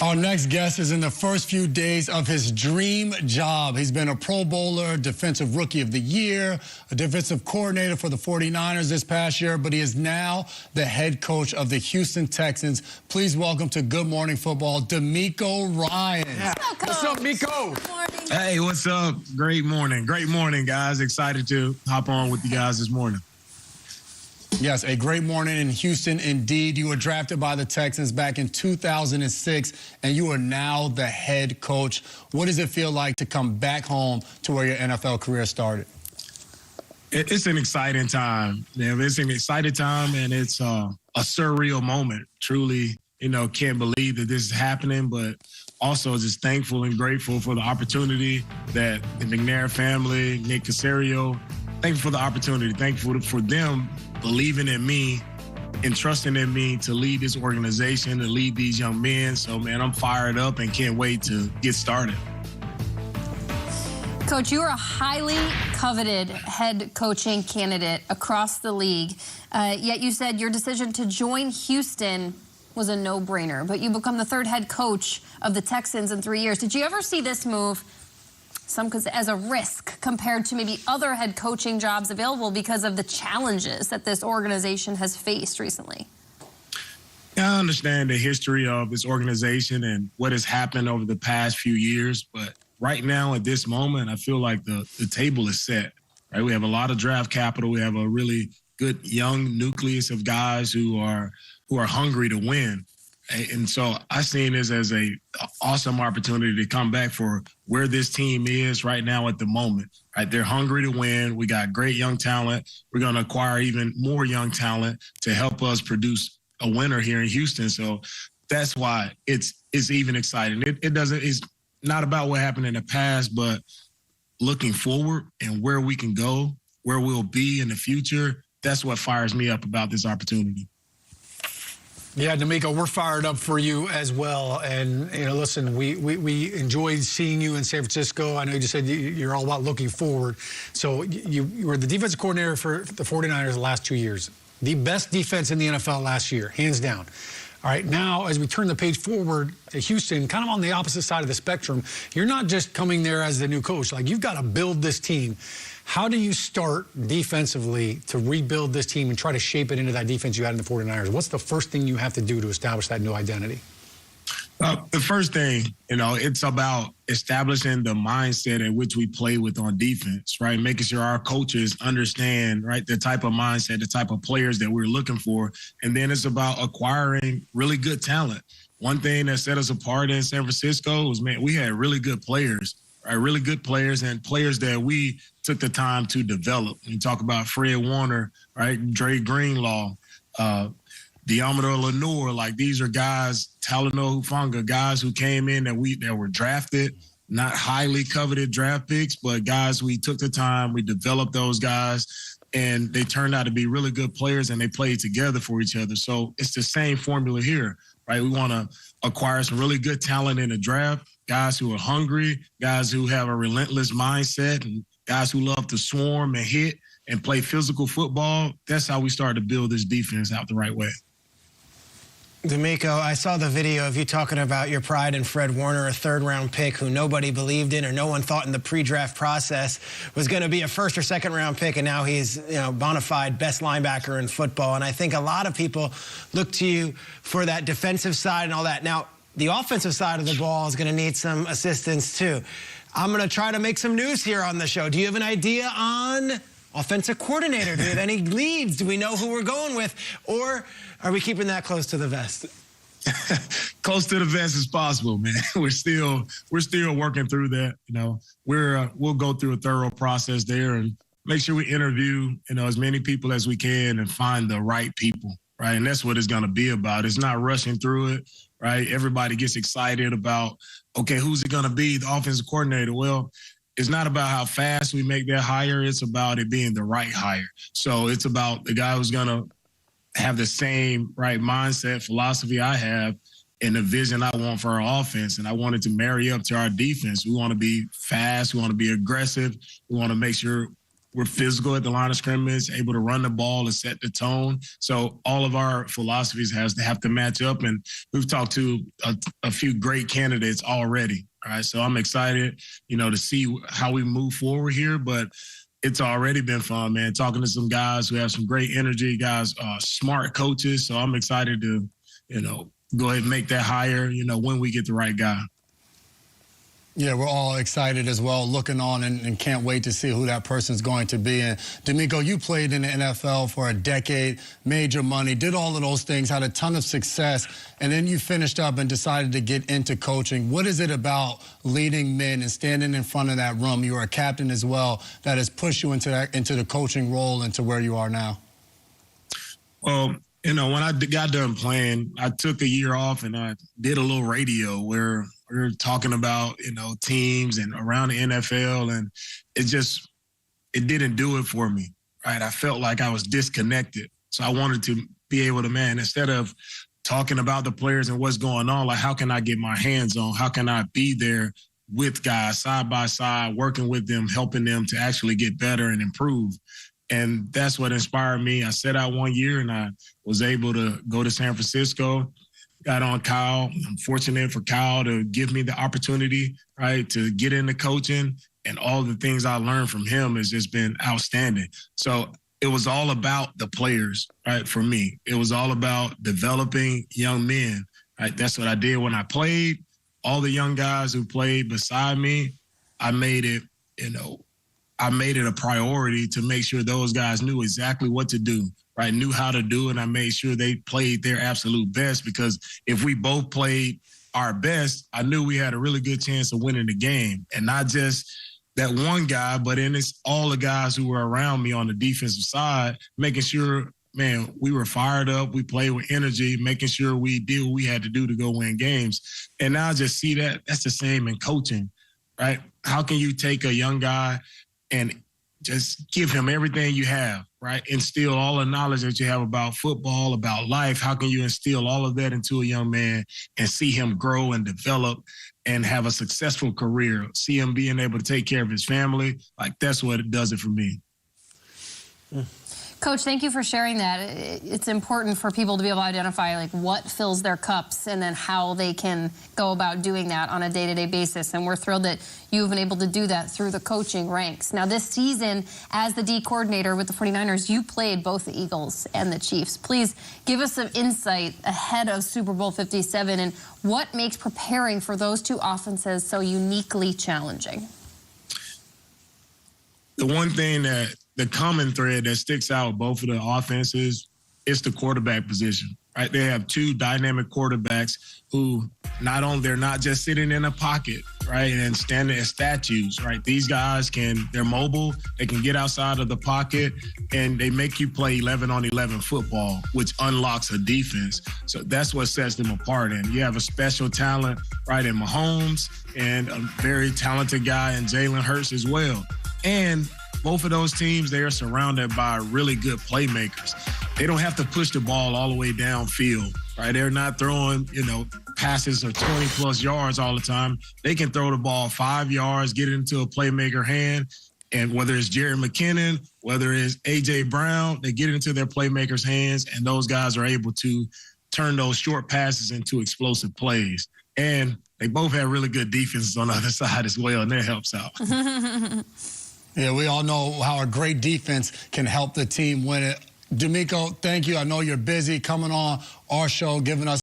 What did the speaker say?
Our next guest is in the first few days of his dream job. He's been a Pro Bowler, Defensive Rookie of the Year, a defensive coordinator for the 49ers this past year, but he is now the head coach of the Houston Texans. Please welcome to Good Morning Football, DeMeco Ryans. Yeah. What's up, Miko? Good morning. Hey, what's up? Great morning. Great morning, guys. Excited to hop on with you guys this morning. Yes, a great morning in Houston indeed. You were drafted by the Texans back in 2006, and you are now the head coach. What does it feel like to come back home to where your NFL career started? It's an exciting time. It's an exciting time, and it's a surreal moment. Truly, can't believe that this is happening, but also just thankful and grateful for the opportunity that the McNair family, Nick Caserio, thankful for the opportunity. Thankful for them believing in me and trusting in me to lead this organization, to lead these young men. So, man, I'm fired up and can't wait to get started. Coach, you are a highly coveted head coaching candidate across the league, yet you said your decision to join Houston was a no-brainer, but you become the third head coach of the Texans in 3 years. Did you ever see this move as a risk compared to maybe other head coaching jobs available because of the challenges that this organization has faced recently? Yeah, I understand the history of this organization and what has happened over the past few years, but right now at this moment, I feel like the table is set. Right, we have a lot of draft capital. We have a really good young nucleus of guys who are hungry to win. And so I seen this as a awesome opportunity to come back for where this team is right now at the moment. Right, they're hungry to win. We got great young talent. We're going to acquire even more young talent to help us produce a winner here in Houston. So that's why it's even exciting. It's not about what happened in the past, but looking forward and where we can go, where we'll be in the future. That's what fires me up about this opportunity. Yeah, DeMeco, we're fired up for you as well. And, listen, we enjoyed seeing you in San Francisco. I know you just said you're all about looking forward. So you were the defensive coordinator for the 49ers the last 2 years. The best defense in the NFL last year, hands down. All right, now as we turn the page forward to Houston, kind of on the opposite side of the spectrum, you're not just coming there as the new coach. Like, you've got to build this team. How do you start defensively to rebuild this team and try to shape it into that defense you had in the 49ers? What's the first thing you have to do to establish that new identity? The first thing, it's about establishing the mindset in which we play with on defense, right? Making sure our coaches understand, right, the type of mindset, the type of players that we're looking for. And then it's about acquiring really good talent. One thing that set us apart in San Francisco was, man, we had really good players, right? Really good players and players that we took the time to develop. When you talk about Fred Warner, right, Dre Greenlaw, Diamador Lenore, like these are guys, Talanoa Hufanga, guys who came in that were drafted, not highly coveted draft picks, but guys we took the time, we developed those guys, and they turned out to be really good players, and they played together for each other. So it's the same formula here, right? We want to acquire some really good talent in the draft, guys who are hungry, guys who have a relentless mindset, and guys who love to swarm and hit and play physical football. That's how we start to build this defense out the right way. DeMeco, I saw the video of you talking about your pride in Fred Warner, a third-round pick who nobody believed in or no one thought in the pre-draft process was going to be a first- or second-round pick, and now he's, bona fide best linebacker in football. And I think a lot of people look to you for that defensive side and all that. Now, the offensive side of the ball is going to need some assistance, too. I'm going to try to make some news here on the show. Do you have an idea on offensive coordinator? Do we have any leads? Do we know who we're going with? Or are we keeping that close to the vest? Close to the vest as possible, man. We're still working through that. We'll go through a thorough process there and make sure we interview, as many people as we can and find the right people, right? And that's what it's going to be about. It's not rushing through it, right? Everybody gets excited about, okay, who's it going to be? The offensive coordinator. Well, it's not about how fast we make that hire. It's about it being the right hire. So it's about the guy who's going to have the same right mindset, philosophy I have, and the vision I want for our offense. And I want it to marry up to our defense. We want to be fast. We want to be aggressive. We want to make sure We're physical at the line of scrimmage, able to run the ball and set the tone. So all of our philosophies have to match up. And we've talked to a few great candidates already. All right. So I'm excited, to see how we move forward here. But it's already been fun, man, talking to some guys who have some great energy, guys, smart coaches. So I'm excited to, go ahead and make that hire, when we get the right guy. Yeah, we're all excited as well, looking on and can't wait to see who that person's going to be. And DeMeco, you played in the NFL for a decade, made your money, did all of those things, had a ton of success, and then you finished up and decided to get into coaching. What is it about leading men and standing in front of that room? You were a captain as well, that has pushed you into the coaching role and to where you are now? Well, when I got done playing, I took a year off and I did a little radio where we were talking about, teams and around the NFL, and it didn't do it for me, right? I felt like I was disconnected. So I wanted to be able to, instead of talking about the players and what's going on, like how can I get my hands on? How can I be there with guys side by side, working with them, helping them to actually get better and improve? And that's what inspired me. I set out 1 year and I was able to go to San Francisco, got on Kyle. I'm fortunate for Kyle to give me the opportunity, right, to get into coaching. And all the things I learned from him has just been outstanding. So it was all about the players, right, for me. It was all about developing young men, right? That's what I did when I played. All the young guys who played beside me, I made it, a priority to make sure those guys knew exactly what to do, right? Knew how to do it. And I made sure they played their absolute best, because if we both played our best, I knew we had a really good chance of winning the game. And not just that one guy, but then it's all the guys who were around me on the defensive side, making sure, we were fired up. We played with energy, making sure we did what we had to do to go win games. And now I just see that's the same in coaching, right? How can you take a young guy and just give him everything you have, right? Instill all the knowledge that you have about football, about life. How can you instill all of that into a young man and see him grow and develop and have a successful career? See him being able to take care of his family. Like, that's what it does it for me. Coach, thank you for sharing that. It's important for people to be able to identify what fills their cups and then how they can go about doing that on a day-to-day basis. And we're thrilled that you've been able to do that through the coaching ranks. Now, this season, as the D coordinator with the 49ers, you played both the Eagles and the Chiefs. Please give us some insight ahead of Super Bowl 57 and what makes preparing for those two offenses so uniquely challenging. The one thing the common thread that sticks out with both of the offenses is the quarterback position, right? They have two dynamic quarterbacks who they're not just sitting in a pocket, right, and standing as statues, right? These guys they're mobile, they can get outside of the pocket, and they make you play 11-on-11 football, which unlocks a defense. So that's what sets them apart. And you have a special talent, right, in Mahomes, and a very talented guy in Jalen Hurts as well. And both of those teams, they are surrounded by really good playmakers. They don't have to push the ball all the way downfield, right? They're not throwing, passes of 20-plus yards all the time. They can throw the ball 5 yards, get it into a playmaker hand, and whether it's Jerry McKinnon, whether it's A.J. Brown, they get it into their playmakers' hands, and those guys are able to turn those short passes into explosive plays. And they both have really good defenses on the other side as well, and that helps out. Yeah, we all know how a great defense can help the team win it. DeMeco, thank you. I know you're busy coming on our show, giving us